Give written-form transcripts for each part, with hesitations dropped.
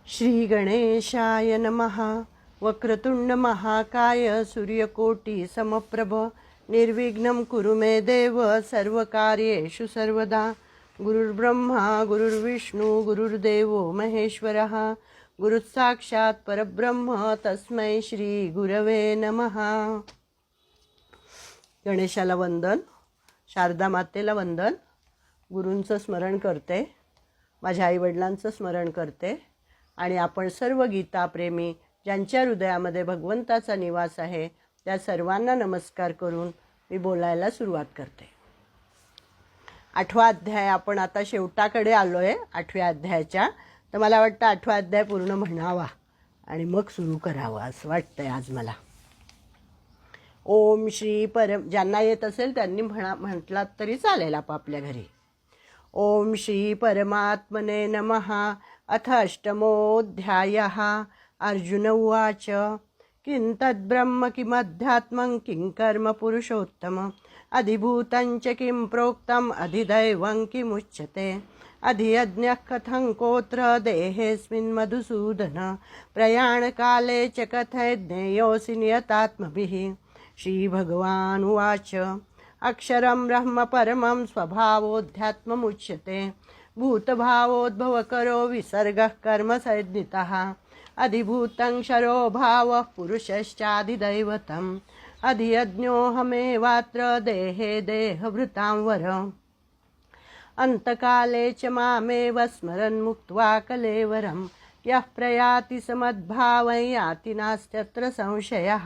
श्री गणेशाय नमः। वक्रतुंड महाकाय सूर्यकोटि समप्रभ निर्विघ्नं कुरु मे देव सर्वकार्येषु सर्वदा। गुरुर्ब्रह्मा गुरुर्विष्णु गुरुर्देवो महेश्वरः गुरुसाक्षात् परब्रह्म तस्मै श्री गुरवे नमः। गणेशाला वंदन, शारदा मातेला वंदन, गुरूंचं स्मरण करते, माझ्या आईवडिलांचं स्मरण करते आणि आपण सर्व गीताप्रेमी ज्यांच्या हृदयामध्ये भगवंताचा निवास आहे त्या सर्वांना नमस्कार करून मी बोलायला सुरुवात करते। 8वा अध्याय आपण आता शेवटाकडे आलो आहे 8व्या अध्यायाच्या। तर मला वाटतं 8वा अध्याय पूर्ण म्हणावा आणि मग सुरू करावा असं वाटतंय आज मला। ओम श्री परम, ज्यांना येत असेल त्यांनी म्हटलात तरी चालेल आपापल्या घरी। ओम श्री परमात्मने नमः। अथ अष्टमोऽध्यायः। अर्जुन उवाच किं तद्ब्रह्म किमध्यात्मं किं कर्म पुरुषोत्तम अधिभूतं च किं प्रोक्तम् अधिदैवं किमुच्यते अधियज्ञः कथं कोत्र देहेऽस्मिन् मधुसूदन प्रयाणकाले च कथय ज्ञेयोऽसि नियतात्मभिः। श्रीभगवानुवाच अक्षरं ब्रह्म परमं स्वभावोऽध्यात्ममुच्यते भूतभावोद्भवकरो विसर्गः कर्म संज्ञितः अधिभूतं क्षरो भावः पुरुषश्चाधिदैवतम् अधियज्ञोऽहमेवात्र देहे देहभृतां वर अन्तकाले च मामेव स्मरन् मुक्त्वा कलेवरम् यः प्रयाति समद्भावं याति नास्त्यत्र संशयः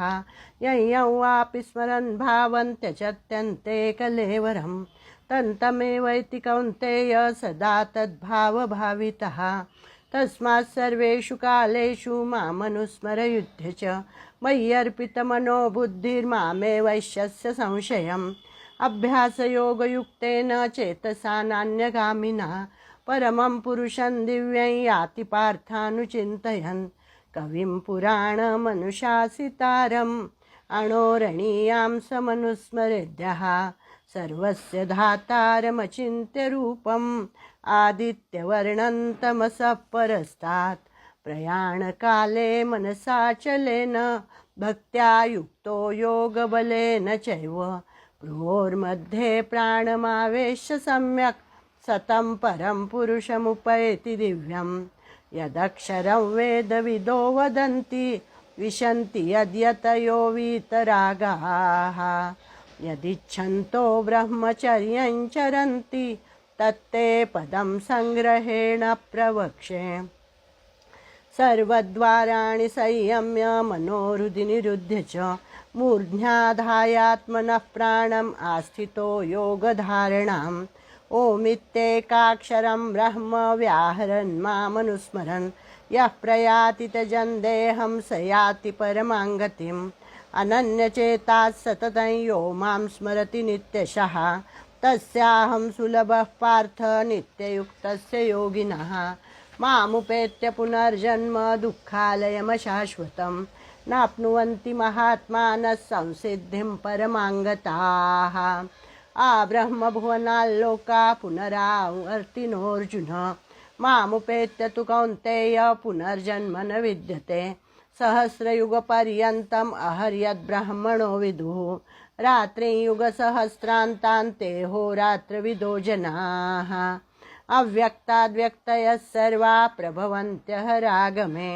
यं वापि स्मरन् भावं त्यजत्यन्ते कलेवरम् तन्तमेवैति कौन्तेय सदा तद्भावभावितः तस्मात् सर्वेषु कालेषु मामनुस्मरयुध्य च मय्यर्पितमनो बुद्धिर्मामेवैष्यस्य संशयम् अभ्यासयोगयुक्तेन चेतसा नान्यगामिना परमं पुरुषं दिव्यं याति पार्थानुचिन्तयन् कविं पुराणमनुशासितारम् अणोरणीयां समनुस्मरेद्यः सर्वस्य धातारमचिन्त्य रूपम् आदित्यवर्णं तमसः परस्तात् प्रयाणकाले मनसाचलेन भक्त्या युक्तो योगबलेन चैव भ्रुवोर्मध्ये प्राणमावेश्य सम्यक् सतं परं पुरुषमुपैति दिव्यं यदक्षरं वेदविदो वदन्ति विशन्ति यद्यतयो वीतरागाः यदिच्छन्तो ब्रह्मचर्यं चरन्ति तत्ते पदं संग्रहेण प्रवक्षे। सर्वद्वाराणि संयम्य मनोहृदि निरुध्य च मूर्ध्याधायात्मनः प्राणम् आस्थितो योगधारणाम् ओमित्येकाक्षरं ब्रह्म व्याहरन् मामनुस्मरन् यः प्रयाति त्यजन् देहं स याति परमां गतिम् अनन्यचेताः सततं यो मां स्मरति नित्यशः तस्याहं सुलभः पार्थ नित्ययुक्तस्य योगिनः मामुपेत्य पुनर्जन्म दुःखालयमशाश्वतं नाप्नुवन्ति महात्मानः संसिद्धिं परमाङ्गताः। ब्रह्मभुवनाल्लोका पुनरावर्तिनोऽर्जुन मामुपेत्य तु कौन्तेय पुनर्जन्म न विद्यते सहस्रयुगपर्यन्तम् अहर्यद्ब्रह्मणो विदुः रात्रियुगसहस्रान्तान्ते होरात्रविदो जनाः अव्यक्ताद्व्यक्तयः सर्वा प्रभवन्त्यहरागमे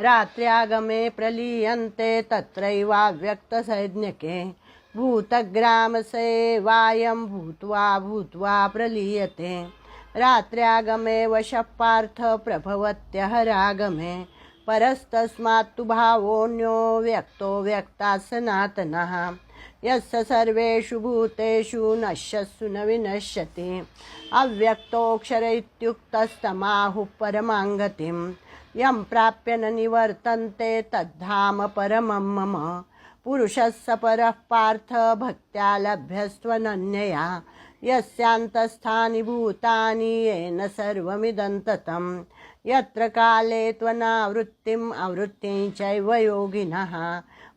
रात्र्यागमे प्रलीयन्ते तत्रैवाव्यक्तसंज्ञके भूतग्रामसेवायं भूत्वा भूत्वा प्रलीयते रात्र्यागमे वशः पार्थ प्रभवत्यहरागमे परस्तस्मात्तु भावोऽन्यो व्यक्तो व्यक्तात् सनातनः यस्य सर्वेषु भूतेषु नश्यत्सु न विनश्यति अव्यक्तोऽक्षर इत्युक्तस्तमाहुः परमां गतिं यं प्राप्य न निवर्तन्ते तद्धाम परमं मम पुरुषस्य परः पार्थ भक्त्या लभ्यस्त्वनन्यया यस्यान्तस्थानि भूतानि येन सर्वमिदं ततं यत्र काले त्वनावृत्तिम् आवृत्तिं चैव योगिनः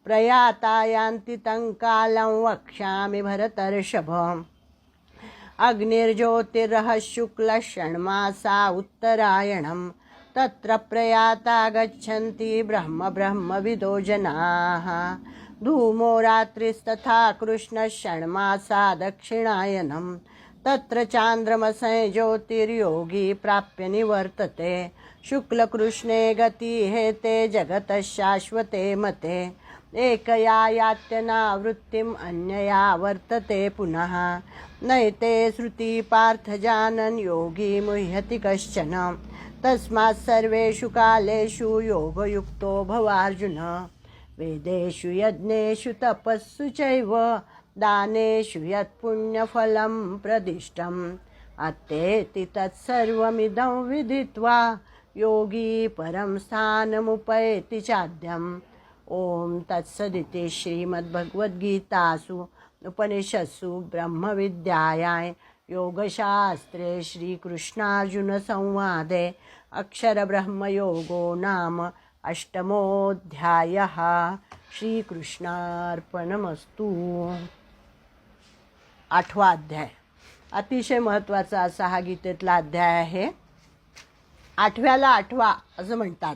प्रयाता यान्ति तं कालं वक्ष्यामि भरतर्षभ अग्निर्ज्योतिरः शुक्लः षण्मासा उत्तरायणं तत्र प्रयाता गच्छन्ति ब्रह्म ब्रह्मविदो जनाः। धूमो रात्रिस्तथा कृष्णः षण्मासा दक्षिणायनं। तत्र चान्द्रमसै ज्योतिर्योगी प्राप्य निवर्तते। शुक्लकृष्णे गति हेते जगतः शाश्वते मते। एकया यात्यनावृत्तिम् अन्यया वर्तते पुनः। नैते श्रुति पार्थ जानन् योगी मुह्यति कश्चन। तस्मात् सर्वेषु कालेषु योगयुक्तो भवार्जुन। वेदेषु यज्ञेषु तपस्सु चैव दानेषु यत्पुण्यफलं प्रदिष्टम्। अत्तेति तत्सर्वमिदं विदित्वा योगी परं स्थानमुपैति चाद्यम्। ओम तत्सदिति श्रीमद्भगवद्गीतासु उपनिषत्सु ब्रह्मविद्यायां योगशास्त्रे श्रीकृष्णार्जुन संवादे अक्षरब्रह्मयोगो नाम अष्टमोऽध्यायः। श्रीकृष्णार्पणमस्तु। 8वा अध्याय अतिशय महत्त्वाचा असा हा गीतेतला अध्याय आहे। 8व्याला 8वा असं म्हणतात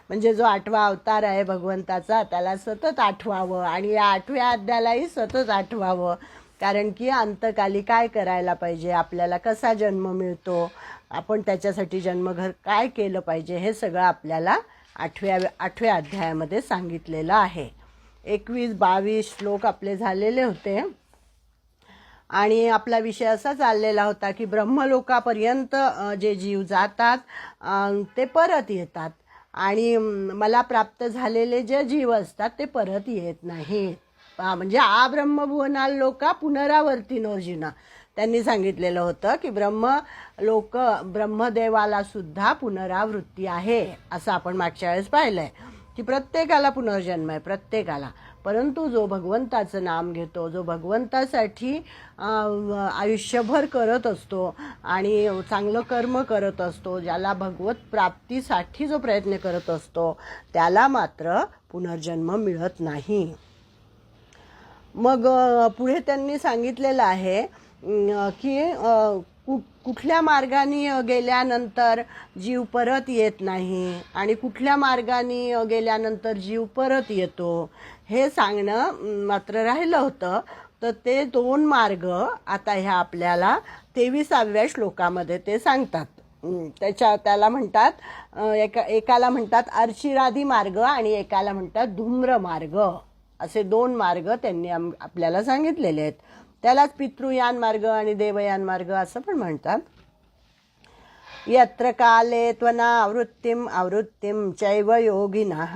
म्हणजे जो 8वा अवतार आहे भगवंताचा त्याला सतत आठवावं आणि या 8व्या अध्यायालाही सतत आठवावं, कारण की अंतकाली काय करायला पाहिजे, आपल्याला कसा जन्म मिळतो, आपण त्याच्यासाठी जन्मभर काय केलं पाहिजे, हे सगळं आपल्याला 8व्या अध्यायामध्ये सांगितलेलं आहे। 21-22 श्लोक आपले झालेले होते आणि आपला विषय असा चाललेला होता की ब्रह्मलोकापर्यंत जे जीव जातात ते परत येतात आणि मला प्राप्त झालेले जे जीव असतात ते परत येत नाहीत। म्हणजे आ ब्रह्मभुवनाल लोका पुनरावर्तिनोर्जुना त्यांनी सांगितलेलं होतं की ब्रह्मदेवाला सुद्धा पुनरावृत्ती आहे, असं आपण मागच्या वेळेस पाहिलंय की प्रत्येकाला पुनर्जन्म आहे, प्रत्येकाला। परंतु जो भगवंताचं नाम घेतो, जो भगवंतासाठी आयुष्यभर करत असतो आणि चांगलं कर्म करत असतो, ज्याला भगवत प्राप्तीसाठी जो प्रयत्न करत असतो त्याला मात्र पुनर्जन्म मिळत नाही। मग पुढे त्यांनी सांगितलेलं आहे की कुठल्या मार्गाने गेल्यानंतर जीव परत येत नाही आणि कुठल्या मार्गाने गेल्यानंतर जीव परत येतो हे सांगणं मात्र राहिलं होतं। तर ते 2 मार्ग आता ह्या आपल्याला 23व्या श्लोकामध्ये ते सांगतात। त्याला म्हणतात एकाला म्हणतात अर्चिरादी मार्ग आणि एकाला म्हणतात धूम्र मार्ग, असे 2 मार्ग त्यांनी आपल्याला सांगितलेले आहेत। त्यालाच पितृयान मार्ग आणि देवयान मार्ग असं पण म्हणतात। यत्र काले त्वनावृत्तिम चैव योगिनः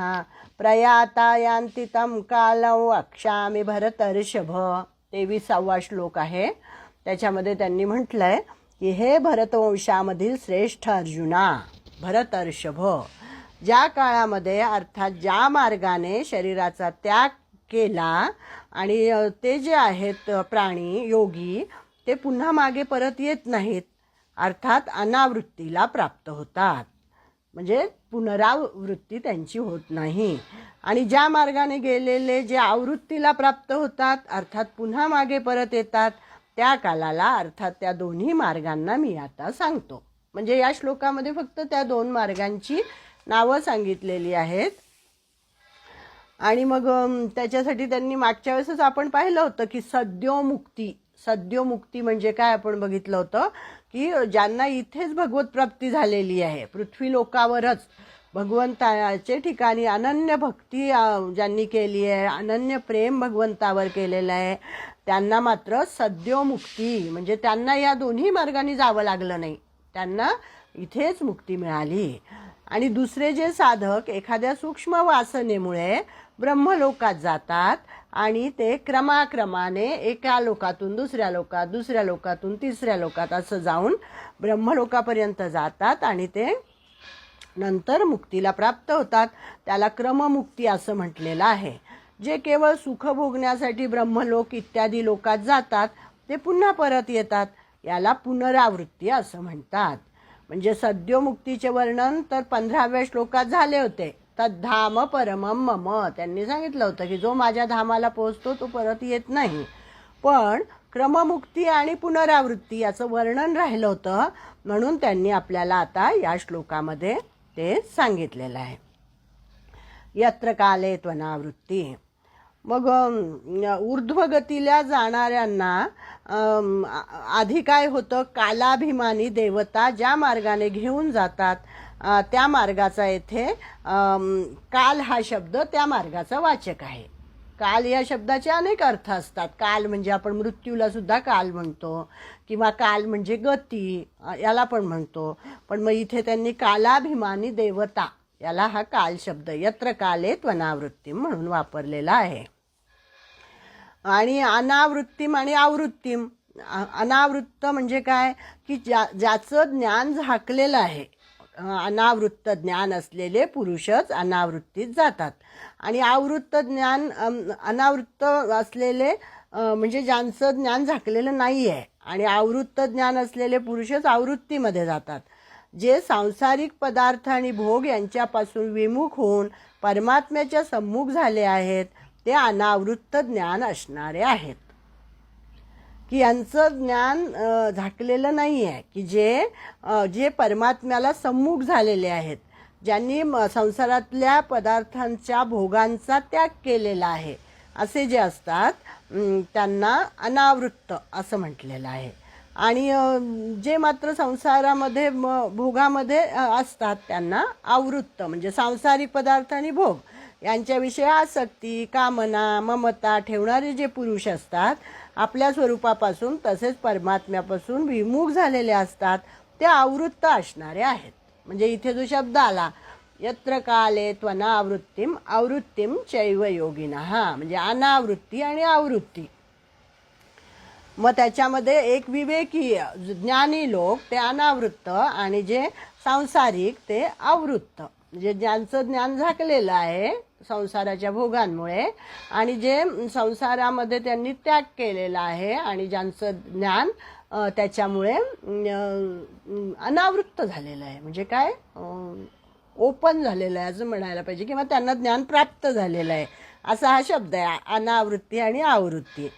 प्रयाता यान्ति तं कालं वक्ष्यामि भरतर्षभ। 23वा श्लोक आहे। त्याच्यामध्ये त्यांनी म्हटलंय की हे भरतवंशामधील श्रेष्ठ अर्जुना भरतर्षभ, ज्या काळामध्ये अर्थात ज्या मार्गाने शरीराचा त्याग केला आणि ते जे आहेत प्राणी योगी ते पुन्हा मागे परत येत नाहीत, अर्थात अनावृत्तीला प्राप्त होतात, म्हणजे पुनरावृत्ती त्यांची होत नाही। आणि ज्या मार्गाने गेलेले जे आवृत्तीला प्राप्त होतात अर्थात पुन्हा मागे परत येतात त्या कालाला अर्थात त्या दोन्ही मार्गांना मी आता सांगतो। म्हणजे या श्लोकामध्ये फक्त त्या 2 मार्गांची नावं सांगितलेली आहेत। आणि मग त्याच्यासाठी त्यांनी मागच्या वेळेसच आपण पाहिलं होतं की सद्योमुक्ती म्हणजे काय आपण बघितलं होतं की ज्यांना इथेच भगवत प्राप्ती झालेली आहे, पृथ्वी लोकावरच भगवंताचे ठिकाणी अनन्य भक्ती ज्यांनी केली आहे, अनन्य प्रेम भगवंतावर केलेलं आहे, त्यांना मात्र सद्योमुक्ती म्हणजे त्यांना या दोन्ही मार्गाने जावं लागलं नाही, त्यांना इथेच मुक्ती मिळाली। आणि दुसरे जे साधक एखाद्या सूक्ष्म वासनेमुळे ब्रह्मलोकात जातात आणि ते क्रमाक्रमाने एका लोकातून दुसऱ्या लोकात, दुसऱ्या लोकातून तिसऱ्या लोकात असं जाऊन ब्रह्मलोकापर्यंत जातात आणि ते नंतर मुक्तीला प्राप्त होतात, त्याला क्रममुक्ती असं म्हटलेलं आहे। जे केवळ सुख भोगण्यासाठी ब्रह्मलोक इत्यादी लोकात जातात ते पुन्हा परत येतात, याला पुनरावृत्ती असं म्हणतात। म्हणजे सद्योमुक्तीचे वर्णन तर 15व्या श्लोकात झाले होते। तद्धाम परमम मम, त्यांनी सांगितलं होतं की जो माझ्या धामाला पोहोचतो तो परत येत नाही, पण क्रममुक्ती आणि पुनरावृत्ती याचं वर्णन राहिलं होतं, म्हणून त्यांनी आपल्याला आता या श्लोकामध्ये ते सांगितलेलं आहे. यत्र काले त्वनावृत्ती. मग ऊर्ध्वगतीला जाणाऱ्यांना आधी काय होतं, कालाभिमानी देवता ज्या मार्गाने घेऊन जातात त्या मार्गाचा येथे काल हा शब्द त्या मार्गाचा वाचक आहे. काल या शब्दाचे अनेक अर्थ असतात. काल म्हणजे आपण मृत्यूला सुद्धा काल म्हणतो, किंवा काल म्हणजे गती याला पण म्हणतो. पण मग इथे त्यांनी कालाभिमानी देवता याला हा काल शब्द यत्र काले त्वनावृत्तीम म्हणून वापरलेला आहे. आणि अनावृत्तीम आणि आवृत्तीम. अनावृत्त म्हणजे काय की ज्याचं ज्ञान झाकलेलं आहे. अनावृत्त ज्ञान असलेले पुरुषच अनावृत्तीत जातात. आणि आवृत्त ज्ञान अनावृत्त असलेले म्हणजे ज्यांचं ज्ञान झाकलेलं नाही आहे. आणि आवृत्त ज्ञान असलेले पुरुषच आवृत्तीमध्ये जातात. जे सांसारिक पदार्थ आणि भोग यांच्यापासून विमुख होऊन परमात्म्याच्या सम्मुख झाले आहेत ते अनावृत्त ज्ञान असणारे आहेत. की यांचं ज्ञान झाकलेलं नाही आहे, की जे परमात्म्याला सम्मुख झालेले आहेत, ज्यांनी संसारातल्या पदार्थांच्या भोगांचा त्याग केलेला आहे, असे जे असतात त्यांना अनावृत्त असं म्हटलेलं आहे. आणि जे मात्र संसारामध्ये भोगामध्ये असतात त्यांना आवृत्त म्हणजे सांसारिक पदार्थ आणि भोग यांच्याविषयी आसक्ती, कामना, ममता ठेवणारे जे पुरुष असतात, आपल्या स्वरूपापासून तसेच परमात्म्यापासून विमुख झालेले असतात, ते आवृत्त असणारे आहेत. म्हणजे इथे जो शब्द आला यत्र काले त्वनावृत्तीम आवृत्तीम चैव योगिनः, म्हणजे अनावृत्ती आणि आवृत्ती. मग त्याच्यामध्ये एक विवेकी ज्ञानी लोक ते अनावृत्त आणि जे सांसारिक ते आवृत्त. म्हणजे ज्यांचं ज्ञान झाकलेलं आहे संसाराच्या भोगांमुळे आणि जे संसारामध्ये त्यांनी त्याग केलेला आहे आणि ज्यांचं ज्ञान त्याच्यामुळे अनावृत्त झालेलं आहे. म्हणजे काय ओपन झालेलं आहे असं म्हणायला पाहिजे, किंवा त्यांना ज्ञान प्राप्त झालेलं आहे असा हा शब्द आहे अनावृत्ती आणि आवृत्ती.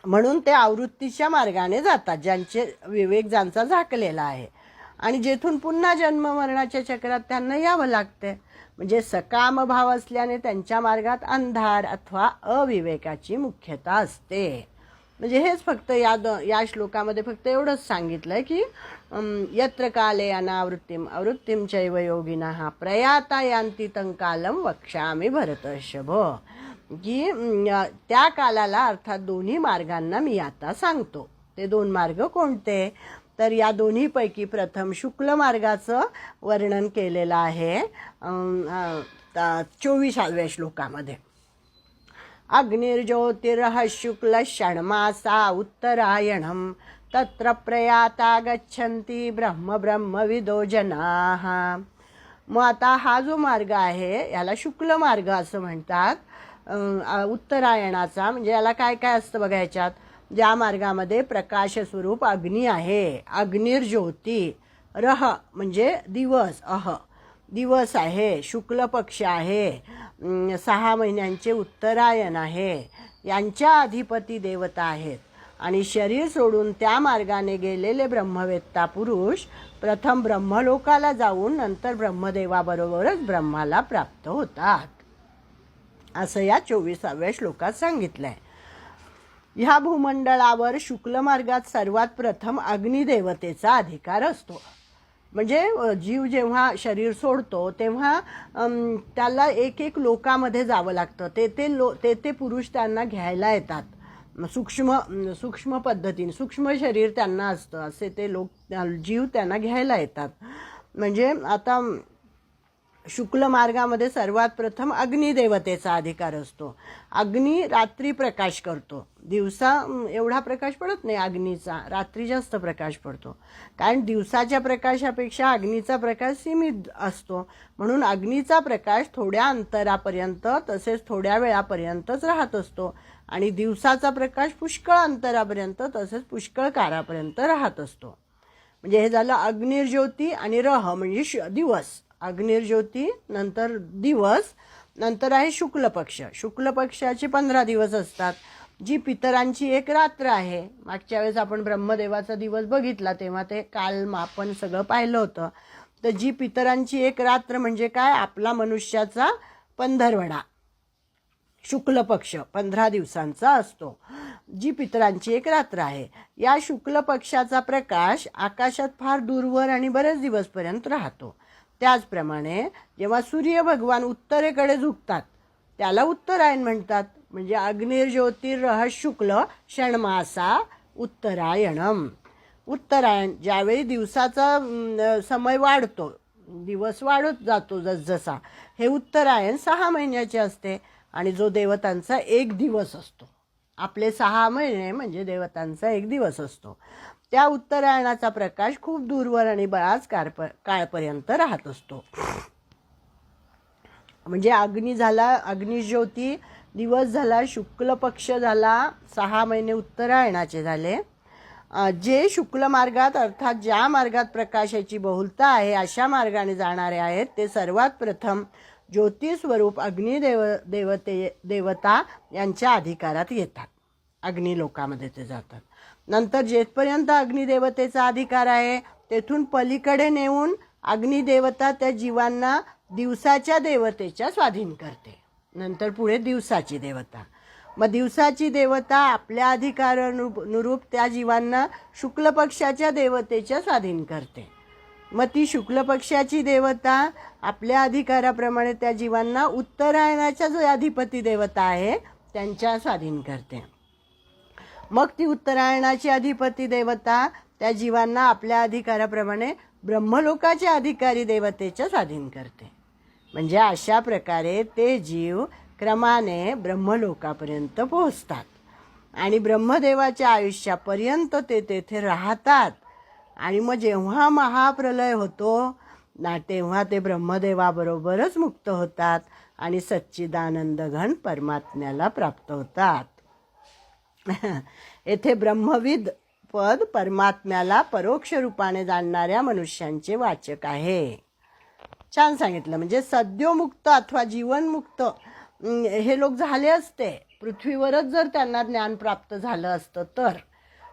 म्हणून ते आवृत्तीच्या मार्गाने जातात ज्यांचे विवेक ज्यांचा झाकलेला आहे. आणि जेथून पुन्हा जन्म मरणाच्या चक्रात त्यांना यावं लागते. म्हणजे सकाम भाव असल्याने त्यांच्या मार्गात अंधार अथवा अविवेकाची मुख्यता असते. म्हणजे हेच फक्त या श्लोकामध्ये फक्त एवढंच सांगितलं आहे की यत्र काले अनावृत्तीम आवृत्तीम चैव योगिनः प्रयाता यान्ति तं कालम वक्ष्यामि भरतर्षभ. की त्या कालाला अर्थात दोन्ही मार्गांना मी आता सांगतो. ते दोन मार्ग कोणते, तर या दोन्हीपैकी प्रथम शुक्ल मार्गाचं वर्णन केलेलं आहे 24व्या श्लोकामध्ये. अग्निर्ज्योतिर्ह शुक्ल षण्मासा उत्तरायणम तत्र प्रयाता गच्छन्ति ब्रह्म ब्रह्मविदो जनाः. मग आता हा जो मार्ग आहे याला शुक्ल मार्ग असं म्हणतात. उत्तरायणाचा म्हणजे याला काय काय असतं बघा. ह्याच्यात ज्या मार्गामध्ये प्रकाश स्वरूप अग्नी आहे, अग्निर्ज्योती, रह म्हणजे दिवस, दिवस आहे, शुक्ल पक्ष आहे, 6 महिन्यांचे उत्तरायण आहे, यांच्या अधिपती देवता आहेत. आणि शरीर सोडून त्या मार्गाने गेलेले ब्रह्मवेत्ता पुरुष प्रथम ब्रह्मलोकाला जाऊन नंतर ब्रह्मदेवाबरोबरच ब्रह्माला प्राप्त होतात असं या 24व्या श्लोकात सांगितलं आहे. ह्या भूमंडळावर शुक्ल मार्गात सर्वात प्रथम अग्निदेवतेचा अधिकार असतो. म्हणजे जीव जेव्हा शरीर सोडतो तेव्हा त्याला एक लोकामध्ये जावं लागतं. ते पुरुष त्यांना घ्यायला येतात. सूक्ष्म पद्धतीने सूक्ष्म शरीर त्यांना असतं असे ते लोक जीव त्यांना घ्यायला येतात. म्हणजे आता शुक्ल मार्गामध्ये सर्वात प्रथम अग्निदेवतेचा अधिकार असतो. अग्नी रात्री प्रकाश करतो, दिवसा एवढा प्रकाश पडत नाही अग्नीचा, रात्री जास्त प्रकाश पडतो. कारण दिवसाच्या प्रकाशापेक्षा अग्नीचा प्रकाश सीमित असतो. म्हणून अग्नीचा प्रकाश थोड्या अंतरापर्यंत तसेच थोड्या वेळापर्यंतच राहत असतो आणि दिवसाचा प्रकाश पुष्कळ अंतरापर्यंत तसेच पुष्कळ काळापर्यंत राहत असतो. म्हणजे हे झालं अग्निर्ज्योती आणि रह म्हणजे दिवस. अग्निर्ज्योती नंतर दिवस, नंतर आहे शुक्ल पक्ष. शुक्ल पक्षाचे 15 दिवस असतात. जी पितरांची एक रात्र आहे. मागच्या वेळेस आपण ब्रह्मदेवाचा दिवस बघितला तेव्हा ते कालमापन सगळं पाहिलं होतं. तर जी पितरांची एक रात्र म्हणजे काय, आपला मनुष्याचा पंधरवडा शुक्ल पक्ष 15 दिवसांचा असतो. जी पितरांची एक रात्र आहे. या शुक्ल पक्षाचा प्रकाश आकाशात फार दूरवर आणि बरेच दिवसपर्यंत राहतो. त्याचप्रमाणे जेव्हा सूर्य भगवान उत्तरेकडे झुकतात त्याला उत्तरायण म्हणतात. म्हणजे अग्निर्ज्योतिर्रह शुक्ल षण्मासा उत्तरायणम. उत्तरायण ज्यावेळी दिवसाचा समय वाढतो, दिवस वाढत जातो जसजसा, हे उत्तरायण 6 महिन्याचे असते आणि जो देवतांचा एक दिवस असतो. आपले 6 महिने म्हणजे देवतांचा एक दिवस असतो. त्या उत्तरायणाचा प्रकाश खूप दूरवर आणि बराच काळपर्यंत राहत असतो. म्हणजे अग्नी झाला, अग्निज्योती दिवस झाला, शुक्ल पक्ष झाला, 6 महिने उत्तरायणाचे झाले. जे शुक्ल मार्गात अर्थात ज्या मार्गात प्रकाशाची बहुलता आहे अशा मार्गाने जाणारे आहेत ते सर्वात प्रथम ज्योतिस्वरूप देवता यांच्या अधिकारात येतात. अग्निलोकामध्ये ते जातात. नंतर जेथपर्यंत अग्निदेवतेचा अधिकार आहे तेथून पलीकडे नेऊन अग्निदेवता त्या जीवांना दिवसाच्या देवतेच्या स्वाधीन करते. नंतर पुढे दिवसाची देवता. मग दिवसाची देवता आपल्या अधिकारानुरूप त्या जीवांना शुक्ल पक्षाच्या देवतेच्या स्वाधीन करते. मग ती शुक्ल पक्षाची देवता आपल्या अधिकाराप्रमाणे त्या जीवांना उत्तरायणाच्या जो अधिपती देवता आहे त्यांच्या स्वाधीन करते. मग ती उत्तरायणाची अधिपती देवता त्या जीवांना आपल्या अधिकाराप्रमाणे ब्रह्मलोकाच्या अधिकारी देवतेच्या स्वाधीन करते. म्हणजे अशा प्रकारे ते जीव क्रमाने ब्रह्मलोकापर्यंत पोहोचतात आणि ब्रह्मदेवाच्या आयुष्यापर्यंत ते तेथे राहतात. आणि मग जेव्हा महाप्रलय होतो ना तेव्हा ते ब्रह्मदेवाबरोबरच मुक्त होतात आणि सच्चिदानंद घन परमात्म्याला प्राप्त होतात. येथे ब्रह्मविद पद परमात्म्याला परोक्ष रूपाने जाणणाऱ्या मनुष्यांचे वाचक आहे. छान सांगितलं. म्हणजे सद्योमुक्त अथवा जीवनमुक्त हे लोक झाले असते पृथ्वीवरच जर त्यांना ज्ञान प्राप्त झालं असतं तर.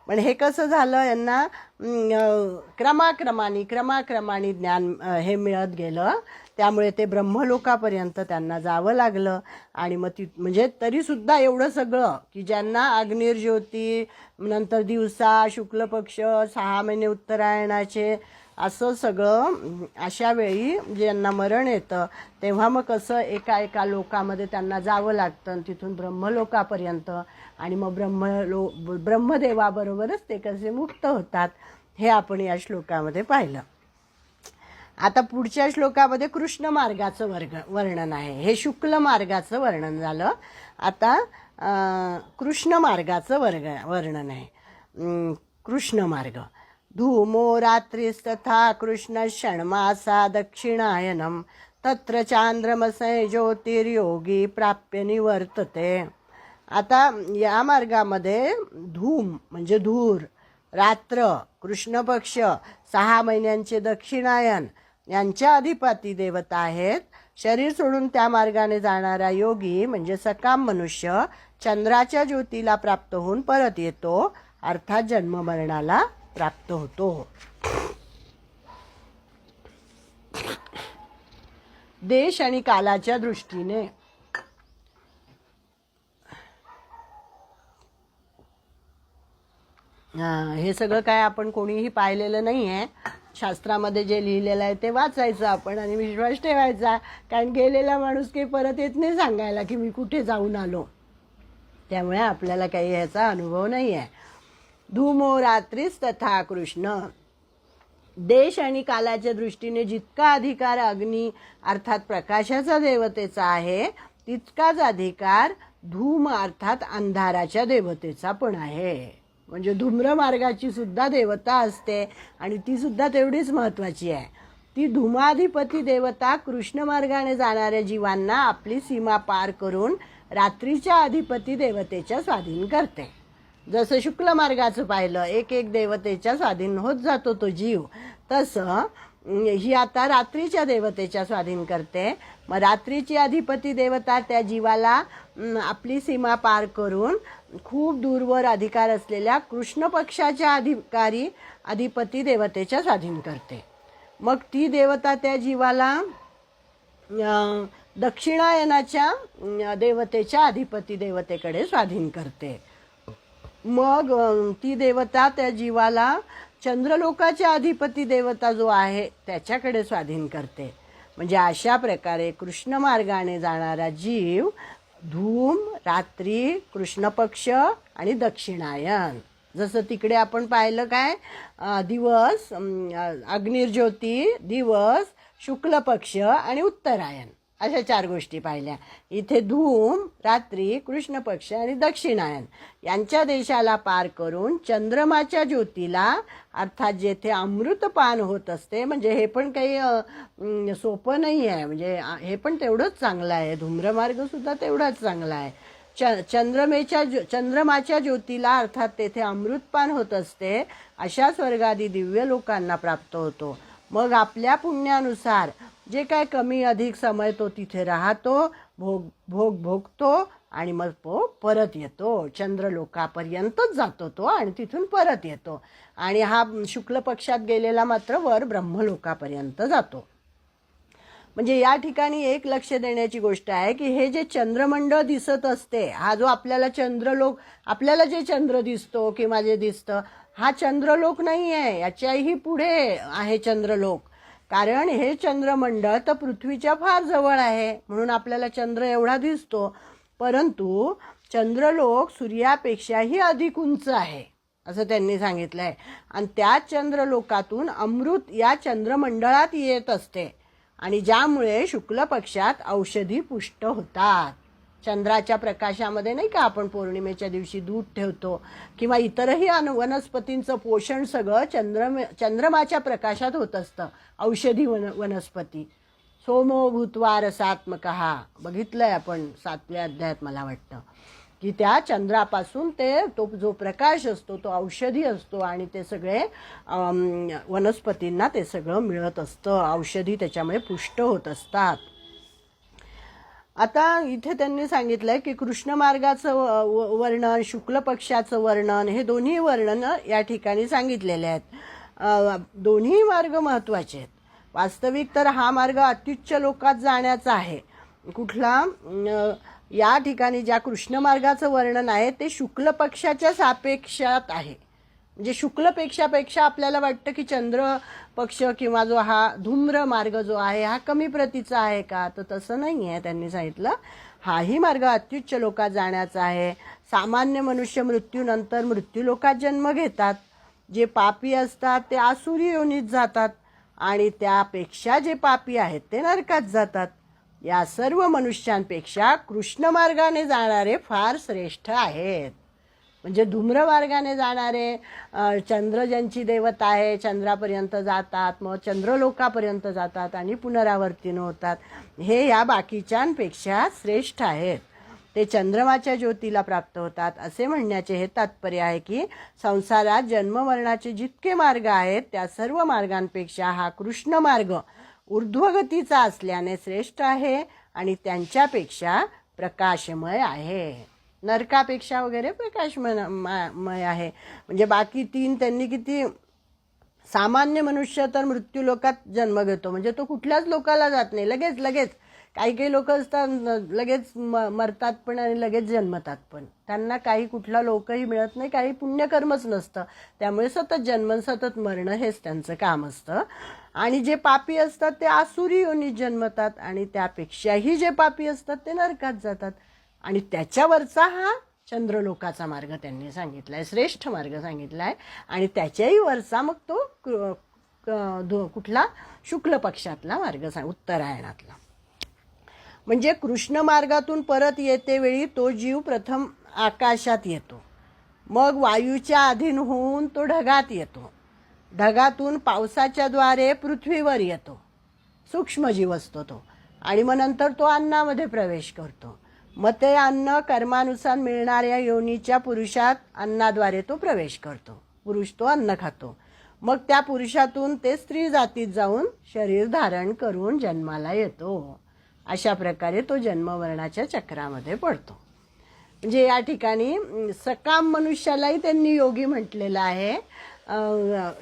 पण हे कसं झालं, यांना क्रमाक्रमाने ज्ञान हे मिळत गेलं. त्यामुळे ते ब्रह्मलोकापर्यंत त्यांना जावं लागलं. आणि मग म्हणजे तरीसुद्धा एवढं सगळं की ज्यांना अग्निर्ज्योती, नंतर दिवसा, शुक्ल पक्ष, 6 महिने उत्तरायणाचे, असं सगळं अशा वेळी ज्यांना मरण येतं तेव्हा मग कसं एका लोकामध्ये त्यांना जावं लागतं आणि तिथून ब्रह्मलोकापर्यंत. आणि मग ब्रह्मदेवाबरोबरच ते कसे मुक्त होतात हे आपण या श्लोकामध्ये पाहिलं. आता पुढच्या श्लोकामध्ये कृष्ण मार्गाचं वर्णन आहे. हे शुक्ल मार्गाचं वर्णन झालं. आता कृष्ण मार्गाचं वर्णन आहे. कृष्ण मार्ग. धूमो रात्रिस्तथा कृष्ण षण्मासा दक्षिणायनम तत्र चांद्रमसै ज्योतिर्योगी प्राप्य निवर्तते. आता या मार्गामध्ये धूम म्हणजे धूर, रात्र, कृष्ण पक्ष, 6 महिन्यांचे दक्षिणायन यांच्या अधिपती देवता आहेत. शरीर सोडून त्या मार्गाने जाणारा योगी म्हणजे सकाम मनुष्य चंद्राच्या ज्योतीला प्राप्त होऊन परत येतो, अर्थात जन्ममरणाला प्राप्त होतो. देश आणि कालाच्या दृष्टीने हे सगळं काय आपण कोणीही पाहिलेलं नाही आहे. शास्त्रामध्ये जे लिहिलेलं आहे ते वाचायचं आपण आणि विश्वास ठेवायचा. कारण गेलेला माणूस काही परत येत नाही सांगायला की मी कुठे जाऊन आलो. त्यामुळे आपल्याला काही ह्याचा अनुभव नाही आहे. धूमो रात्रीस तथा कृष्ण. देश आणि कालाच्या दृष्टीने जितका अधिकार अग्नी अर्थात प्रकाशाचा देवतेचा आहे तितकाच अधिकार धूम अर्थात अंधाराच्या देवतेचा पण आहे. म्हणजे धूम्र मार्गाची सुद्धा देवता असते आणि ती सुद्धा तेवढीच महत्त्वाची आहे. ती धूमाधिपती देवता कृष्ण मार्गाने जाणाऱ्या जीवांना आपली सीमा पार करून रात्रीच्या अधिपती देवतेच्या स्वाधीन करते. जसं शुक्ल मार्गाचं पाहिलं, एक देवतेच्या स्वाधीन होत जातो तो जीव, तसं ही आता रात्रीच्या देवतेच्या स्वाधीन करते. मग रात्रीची अधिपती देवता त्या जीवाला आपली सीमा पार करून खूप दूरवर अधिकार असलेल्या कृष्ण पक्षाच्या अधिपती देवतेच्या स्वाधीन करते. मग ती देवता त्या जीवाला दक्षिणायनाच्या देवतेच्या अधिपती देवतेकडे स्वाधीन करते. मग ती देवता त्या जीवाला चंद्रलोकाच्या अधिपती देवता जो आहे त्याच्याकडे स्वाधीन करते. म्हणजे अशा प्रकारे कृष्ण मार्गाने जाणारा जीव धूम, रात्री, कृष्ण पक्ष आणि दक्षिणायन, जसं तिकडे आपण पाहिलं काय, दिवस अग्निर्ज्योती, दिवस, शुक्ल पक्ष आणि उत्तरायण, अशा 4 गोष्टी पाहिल्या. इथे धूम, रात्री, कृष्ण पक्ष आणि दक्षिणायन यांच्या देशाला पार करून चंद्रमाच्या ज्योतीला, अर्थात जेथे अमृतपान होत असते, म्हणजे हे पण काही सोपं नाही आहे, म्हणजे हे पण तेवढंच चांगलं आहे, धूम्रमार्ग सुद्धा तेवढाच चांगला आहे. चंद्रमाच्या ज्योतीला, अर्थात तेथे अमृतपान होत असते, अशा स्वर्गादी दिव्य लोकांना प्राप्त होतो. मग आपल्या पुण्यानुसार जे काय कमी अधिक समय तो तिथे राहतो, भोगतो आणि मग तो परत येतो. चंद्रलोकापर्यंतच जातो तो आणि तिथून परत येतो. आणि हा शुक्ल पक्षात गेलेला मात्र वर ब्रह्मलोकापर्यंत जातो. म्हणजे या ठिकाणी एक लक्ष देण्याची गोष्ट आहे की हे जे चंद्रमंडळ दिसत असते, हा जो आपल्याला चंद्रलोक, आपल्याला जे चंद्र दिसतो किंवा जे दिसतं, हा चंद्रलोक नाही आहे, याच्याही पुढे आहे चंद्रलोक. कारण हे चंद्रमंडळ तर पृथ्वीच्या फार जवळ आहे, म्हणून आपल्याला चंद्र एवढा दिसतो. परंतु चंद्रलोक सूर्यापेक्षाही अधिक उंच आहे असं त्यांनी सांगितलं आहे. आणि त्या चंद्रलोकातून अमृत या चंद्रमंडळात येत असते आणि ज्यामुळे शुक्ल पक्षात औषधी पुष्ट होतात. चंद्राच्या प्रकाशामध्ये नाही का आपण पौर्णिमेच्या दिवशी दूध ठेवतो किंवा इतरही वनस्पतींचं पोषण सगळं चंद्रमाच्या प्रकाशात होत असतं. औषधी वनस्पती सोमो भूत्वा रसात्मकः बघितलंय आपण 7व्या अध्यायात मला वाटतं, की त्या चंद्रापासून तो जो प्रकाश असतो तो औषधी असतो आणि ते सगळे वनस्पतींना ते सगळं मिळत असतं, औषधी त्याच्यामुळे पुष्ट होत असतात. आता इथे त्यांनी सांगितलंय की कृष्ण मार्गाचं वर्णन, शुक्ल पक्षाचं वर्णन, हे दोन्ही वर्णन या ठिकाणी सांगितलेले आहेत. दोन्ही मार्ग महत्त्वाचे आहेत. वास्तविक तर हा मार्ग अत्युच्च लोकात जाण्याचा आहे. कुठला, या ठिकाणी ज्या कृष्ण मार्गाचं वर्णन आहे ते शुक्ल पक्षाच्या सापेक्षात आहे. म्हणजे शुक्ल पेक्षा आपल्याला वाटतं की चंद्र पक्ष किंवा जो हा धूम्र मार्ग जो आहे हा कमी प्रतीचा आहे का, तर तसं नाही आहे. त्यांनी सांगितलं हाही मार्ग अत्युच्च लोकात जाण्याचा आहे. सामान्य मनुष्य मृत्यूनंतर मृत्यूलोकात जन्म घेतात. जे पापी असतात ते आसुरी योनीत जातात आणि त्यापेक्षा जे पापी आहेत ते नरकात जातात. या सर्व मनुष्यांपेक्षा कृष्ण मार्गाने जाणारे फार श्रेष्ठ आहेत. म्हणजे धूम्र मार्गाने जाणारे चंद्र ज्यांची देवता आहे चंद्रापर्यंत जातात, मग चंद्रलोकापर्यंत जातात आणि पुनरावर्तीनं होतात, हे या बाकीच्यांपेक्षा श्रेष्ठ आहेत. ते चंद्रमाच्या ज्योतीला प्राप्त होतात. असे म्हणण्याचे हे तात्पर्य आहे की संसारात जन्ममरणाचे जितके मार्ग आहेत त्या सर्व मार्गांपेक्षा हा कृष्ण मार्ग ऊर्ध्वगतीचा असल्याने श्रेष्ठ आहे आणि त्यांच्यापेक्षा प्रकाशमय आहे. नरकापेक्षा वगैरे प्रकाशमय आहे. म्हणजे बाकी 3 त्यांनी किती, सामान्य मनुष्य तर मृत्यू लोकात जन्म घेतो, म्हणजे तो कुठल्याच लोकाला जात नाही, लगेच काही लोक असतात लगेच मरतात पण आणि लगेच जन्मतात पण, त्यांना काही कुठला लोकही मिळत नाही, काही पुण्यकर्मच नसतं, त्यामुळे सतत जन्म सतत मरणं हेच त्यांचं काम असतं. आणि जे पापी असतात ते आसुरी योनीत जन्मतात आणि त्यापेक्षाही जे पापी असतात ते नरकात जातात. आणि त्याच्यावरचा हा चंद्रलोकाचा मार्ग त्यांनी सांगितलाय, श्रेष्ठ मार्ग सांगितलाय. आणि त्याच्याही वरचा मग तो कुठला, शुक्ल पक्षातला मार्ग उत्तरायणातला. म्हणजे कृष्ण मार्गातून परत येते वेळी तो जीव प्रथम आकाशात येतो, मग वायूच्या अधीन होऊन तो ढगात येतो, ढगातून पावसाच्या द्वारे पृथ्वीवर येतो, सूक्ष्म जीव असतो तो, आणि मग नंतर तो अन्नामध्ये प्रवेश करतो. मग ते अन्न कर्मानुसार मिळणाऱ्या योनीच्या पुरुषात अन्नाद्वारे तो प्रवेश करतो, पुरुष तो अन्न खातो. मग त्या पुरुषातून ते स्त्री जातीत जाऊन शरीर धारण करून जन्माला येतो. अशा प्रकारे तो जन्ममरणाच्या चक्रामध्ये पडतो. म्हणजे या ठिकाणी सकाम मनुष्यालाही त्यांनी योगी म्हटलेलं आहे.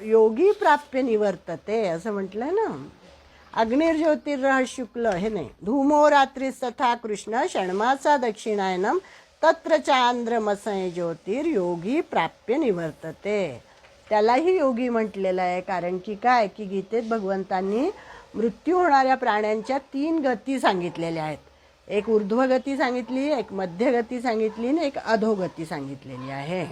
योगी प्राप्य निवर्तते असं म्हटलं ना. अग्निर्ज्योतिर्रह शुक्ल हे नाही, धूमो रात्रीस्तथा कृष्ण षण्मासा दक्षिणायनम तत्र चांद्रमसय ज्योतिर्योगी प्राप्य निवर्तते. त्यालाही योगी म्हटलेलं आहे. कारण की काय की गीतेत भगवंतांनी मृत्यू होणाऱ्या प्राण्यांच्या 3 गती सांगितलेल्या आहेत. एक ऊर्ध्वगती सांगितली, एक मध्यगती सांगितली आणि एक अधोगती सांगितलेली आहे.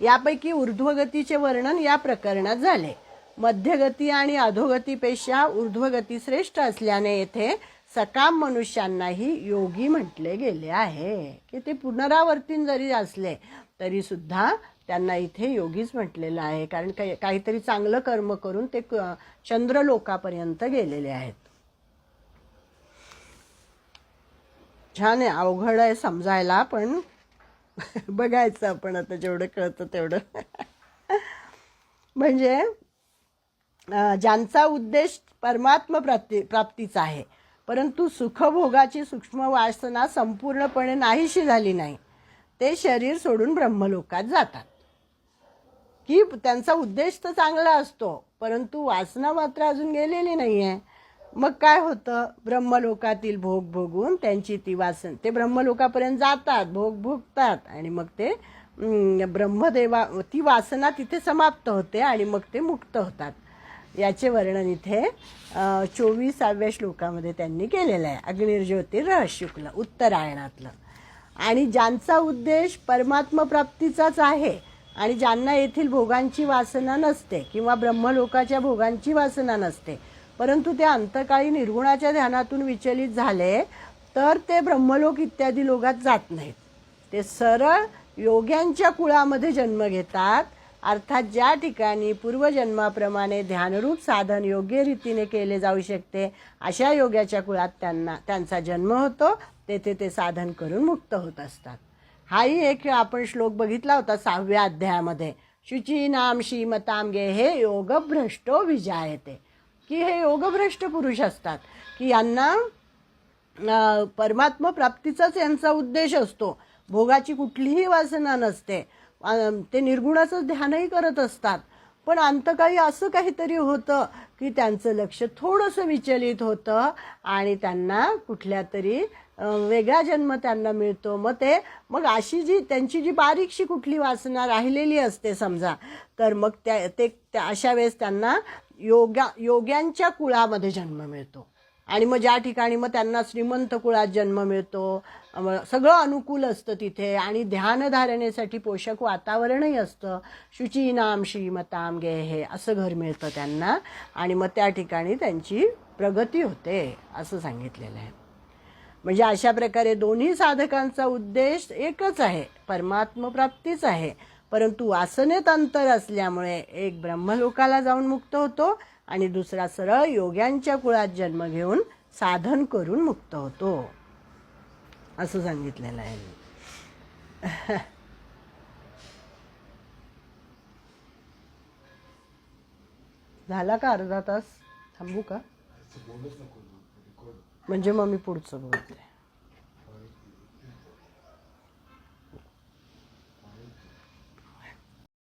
यापैकी ऊर्ध्वगतीचे वर्णन या प्रकरणात झाले. मध्यगती आणि अधोगतीपेक्षा ऊर्ध्वगती श्रेष्ठ असल्याने येथे सकाम मनुष्यांनाही योगी म्हटले गेले आहे. की ते पुनरावर्तीन जरी असले तरी सुद्धा त्यांना इथे योगीच म्हटलेलं आहे. कारण काहीतरी चांगलं कर्म करून ते चंद्रलोकापर्यंत गेलेले आहेत. छान आहे, अवघड आहे समजायला, पण बघायचं आपण आता जेवढं कळतं तेवढं. म्हणजे ज्यांचा उद्देश परमात्म प्राप्तीचा आहे, परंतु सुखभोगाची सूक्ष्म वासना संपूर्णपणे नाहीशी झाली नाही, ते शरीर सोडून ब्रह्मलोकात जातात. की त्यांचा उद्देश तर चांगला असतो, परंतु वासना मात्र अजून गेलेली नाही आहे. मग काय होतं, ब्रह्मलोकातील भोग भोगून त्यांची ती वासना, ते ब्रह्मलोकापर्यंत जातात, भोग भोगतात आणि मग ते ब्रह्मदेवा ती वासना तिथे समाप्त होते आणि मग ते मुक्त होतात. याचे वर्णन इथे 24व्या श्लोकामध्ये त्यांनी केलेलं आहे. अग्निर्ज्योतिर्रह शुक्ल उत्तरायणातलं. आणि ज्यांचा उद्देश परमात्मा प्राप्तीचाच आहे आणि ज्यांना येथील भोगांची वासना नसते किंवा ब्रह्मलोकाच्या भोगांची वासना नसते, परंतु ते अंतकाळी निर्गुणाच्या ध्यानातून विचलित झाले तर ते ब्रह्मलोक इत्यादी लोकात जात नाहीत. ते सरळ योग्यांच्या कुळामध्ये जन्म घेतात. अर्थात ज्या ठिकाणी पूर्वजन्माप्रमाणे ध्यानरूप साधन योग्य रीतीने केले जाऊ शकते अशा योग्याच्या कुळात त्यांचा जन्म होतो. तेथे ते साधन करून मुक्त होत असतात. हाही एक आपण श्लोक बघितला होता 6व्या अध्यायामध्ये. शुचीनाम श्रीमताम गे हे योगभ्रष्टो विजायते. की हे योगभ्रष्ट पुरुष असतात की यांना परमात्मा प्राप्तीचाच यांचा उद्देश असतो. भोगाची कुठलीही वासना नसते. ते निर्गुणाचं ध्यानही करत असतात, पण अंतकाळी असं काहीतरी होतं की त्यांचं लक्ष थोडंसं विचलित होतं आणि त्यांना कुठल्या तरी वेगळा जन्म त्यांना मिळतो. मग अशी जी त्यांची जी बारीकशी कुठली वासना राहिलेली असते समजा, तर मग ते अशा वेळेस त्यांना योग्यांच्या कुळामध्ये जन्म मिळतो. आणि मग ज्या ठिकाणी मग त्यांना श्रीमंत कुळात जन्म मिळतो, सगळं अनुकूल असतं तिथे आणि ध्यानधारणेसाठी पोषक वातावरणही असतं. शुचीनाम श्रीमताम गे हे असं घर मिळतं त्यांना आणि मग त्या ठिकाणी त्यांची प्रगती होते असं सांगितलेलं आहे. म्हणजे अशा प्रकारे दोन्ही साधकांचा उद्देश एकच आहे, परमात्मप्राप्तीच आहे. परंतु वासनेत अंतर असल्यामुळे एक ब्रह्मलोकाला जाऊन मुक्त होतो आणि दुसरा सरळ योग्यांच्या कुळात जन्म घेऊन साधन करून मुक्त होतो असं सांगितलेलं आहे. झाला का अर्धा तास? थांबू का? म्हणजे मग मी पुढचं बोलते.